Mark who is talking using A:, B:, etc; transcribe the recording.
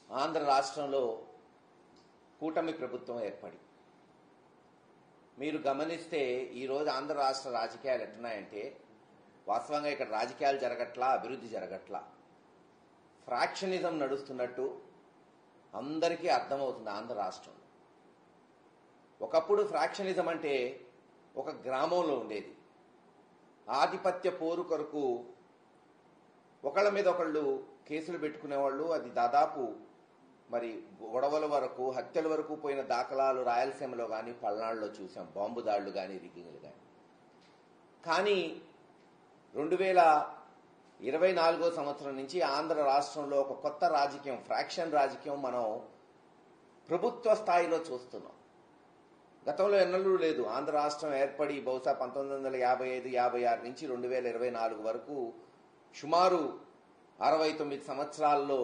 A: ఆంధ్ర రాష్ట్రంలో కూటమి ప్రభుత్వం ఏర్పడి మీరు గమనిస్తే ఈరోజు ఆంధ్ర రాష్ట్ర రాజకీయాలు ఎట్లున్నాయంటే వాస్తవంగా ఇక్కడ రాజకీయాలు జరగట్లా, అభివృద్ధి జరగట్లా, ఫ్రాక్షనిజం నడుస్తున్నట్టు అందరికీ అర్థమవుతుంది ఆంధ్ర రాష్ట్రంలో. ఒకప్పుడు ఫ్రాక్షనిజం అంటే ఒక గ్రామంలో ఉండేది. ఆధిపత్య పోరు కొరకు ఒకళ్ళ మీద ఒకళ్ళు కేసులు పెట్టుకునేవాళ్ళు. అది దాదాపు మరి గొడవల వరకు, హత్యల వరకు పోయిన దాఖలాలు రాయలసీమలో కానీ పల్నాడులో చూసాం, బాంబు దాడులు కానీ రిగ్గింగ్లు కానీ. కానీ 2024 సంవత్సరం నుంచి ఆంధ్ర రాష్ట్రంలో ఒక కొత్త రాజకీయం, ఫ్రాక్షన్ రాజకీయం మనం ప్రభుత్వ స్థాయిలో చూస్తున్నాం. గతంలో ఎన్నడూ లేదు. ఆంధ్ర రాష్ట్రం ఏర్పడి బహుశా 1955-56 నుంచి 2024 వరకు సుమారు 69 సంవత్సరాల్లో